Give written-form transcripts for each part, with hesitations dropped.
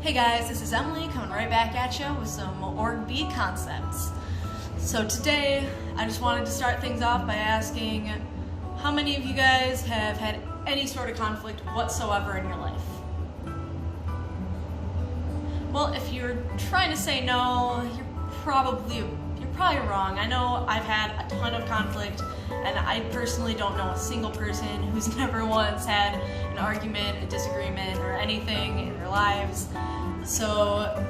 Hey guys, this is Emily coming right back at you with some Org B concepts. So today, I just wanted to start things off by asking how many of you guys have had any sort of conflict whatsoever in your life? Well, if you're trying to say no, you're probably wrong. I know I've had a ton of conflict, and I personally don't know a single person who's never once had an argument, a disagreement, or anything in their lives. So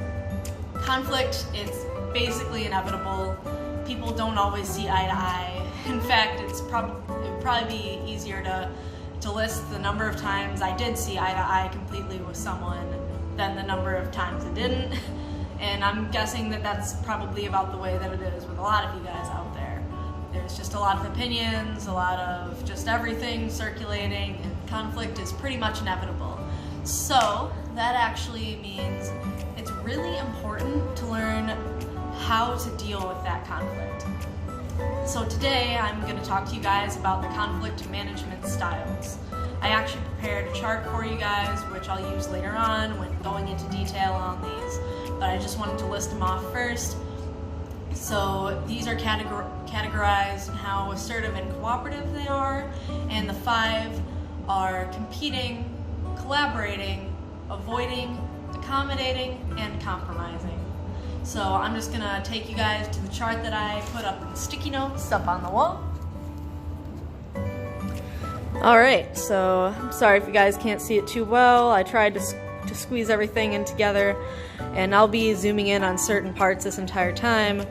conflict, it's basically inevitable. People don't always see eye to eye. In fact, it would probably be easier to list the number of times I did see eye to eye completely with someone than the number of times it didn't. And I'm guessing that that's probably about the way that it is with a lot of you guys out there. There's just a lot of opinions, a lot of just everything circulating, and conflict is pretty much inevitable. So that actually means it's really important to learn how to deal with that conflict. So today I'm going to talk to you guys about the conflict management styles. I actually prepared a chart for you guys, which I'll use later on when going into detail on these, but I just wanted to list them off first. So these are categorized in how assertive and cooperative they are, and the 5 are competing, collaborating, avoiding, accommodating, and compromising. So I'm just going to take you guys to the chart that I put up in sticky notes up on the wall. Alright, so I'm sorry if you guys can't see it too well. I tried to squeeze everything in together, and I'll be zooming in on certain parts this entire time.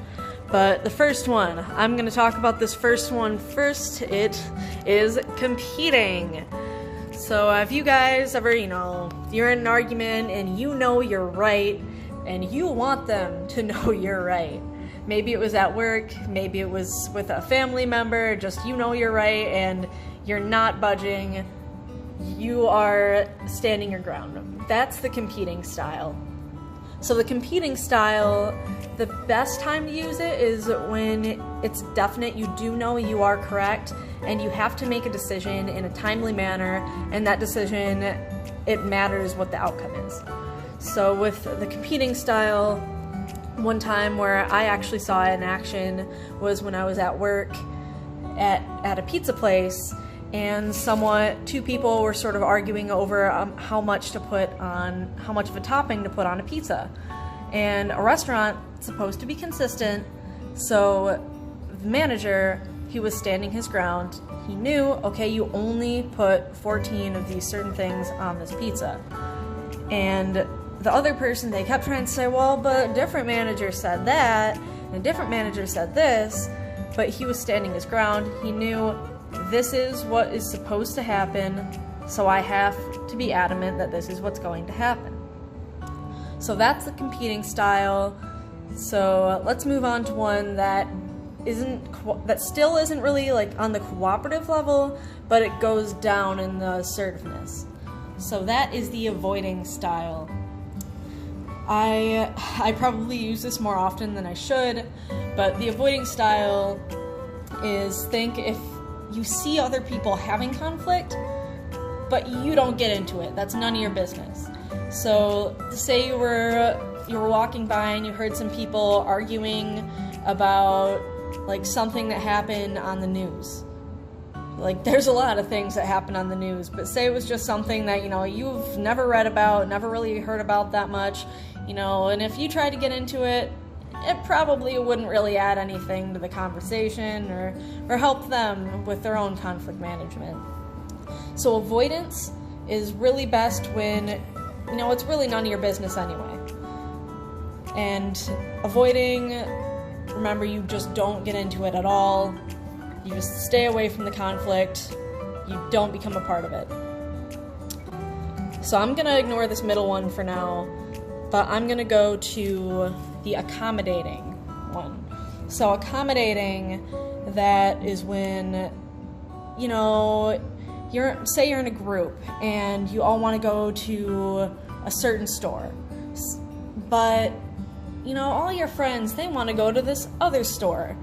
But the first one, I'm going to talk about this first one first. It is competing. So if you guys ever, you're in an argument and you know you're right, and you want them to know you're right. Maybe it was at work, maybe it was with a family member, just you know you're right and you're not budging, you are standing your ground. That's the competing style. So the competing style, the best time to use it is when it's definite, you do know you are correct, and you have to make a decision in a timely manner, and that decision, it matters what the outcome is. So with the competing style, one time where I actually saw it in action was when I was at work at a pizza place, and two people were sort of arguing over how much of a topping to put on a pizza. And a restaurant is supposed to be consistent, so the manager, he was standing his ground. He knew, okay, you only put 14 of these certain things on this pizza. And the other person, they kept trying to say, well, but a different manager said that, and a different manager said this, but he was standing his ground. He knew this is what is supposed to happen, so I have to be adamant that this is what's going to happen. So that's the competing style. So let's move on to one that still isn't really like on the cooperative level, but it goes down in the assertiveness. So that is the avoiding style. I probably use this more often than I should, but the avoiding style is, think if you see other people having conflict, but you don't get into it. That's none of your business. So say you were walking by and you heard some people arguing about like something that happened on the news. Like, there's a lot of things that happen on the news, but say it was just something that, you've never read about, never really heard about that much, and if you tried to get into it, it probably wouldn't really add anything to the conversation or help them with their own conflict management. So avoidance is really best when, it's really none of your business anyway. And avoiding, remember, you just don't get into it at all. You just stay away from the conflict. You don't become a part of it. So I'm going to ignore this middle one for now, but I'm going to go to the accommodating one. So accommodating, that is when, say you're in a group and you all want to go to a certain store, but, all your friends, they want to go to this other store.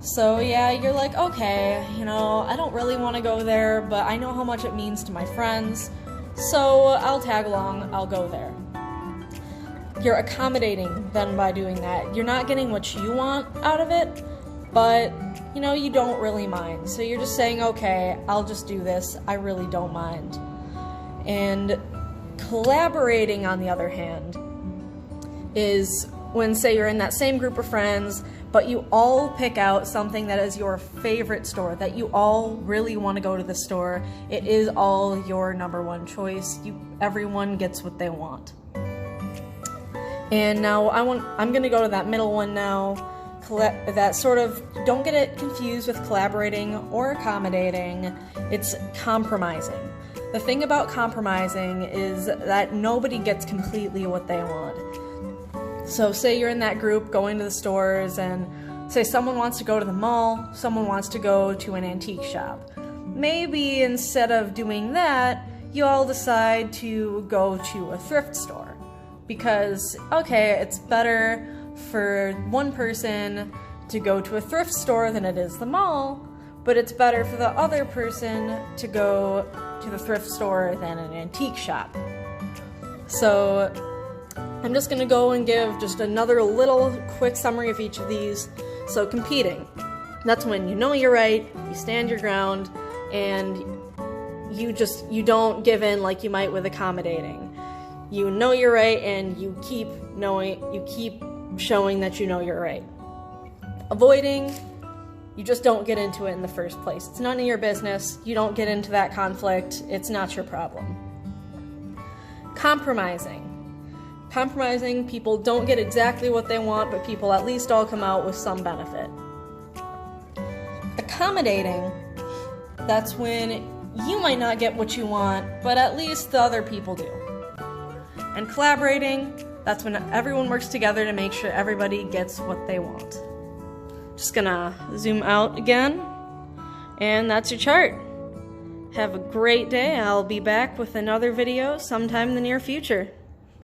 So yeah, you're like, okay, I don't really want to go there, but I know how much it means to my friends, so I'll tag along, I'll go there. you're accommodating them by doing that. You're not getting what you want out of it, but you know, you don't really mind. So you're just saying, okay, I'll just do this. I really don't mind. And collaborating, on the other hand, is when, say, you're in that same group of friends, but you all pick out something that is your favorite store, that you all really want to go to the store. It is all your number one choice. Everyone gets what they want. And now I'm going to go to that middle one now. That sort of, don't get it confused with collaborating or accommodating. It's compromising. The thing about compromising is that nobody gets completely what they want. So say you're in that group going to the stores, and say someone wants to go to the mall, someone wants to go to an antique shop. Maybe instead of doing that, you all decide to go to a thrift store. Because, okay, it's better for one person to go to a thrift store than it is the mall, but it's better for the other person to go to the thrift store than an antique shop. So I'm just going to go and give just another little quick summary of each of these. So competing, that's when you know you're right, you stand your ground, and you don't give in like you might with accommodating. You know you're right, and you keep showing that you know you're right. Avoiding, you just don't get into it in the first place. It's none of your business. You don't get into that conflict. It's not your problem. Compromising. Compromising, people don't get exactly what they want, but people at least all come out with some benefit. Accommodating, that's when you might not get what you want, but at least the other people do. And collaborating, that's when everyone works together to make sure everybody gets what they want. Just gonna zoom out again, and that's your chart. Have a great day. I'll be back with another video sometime in the near future.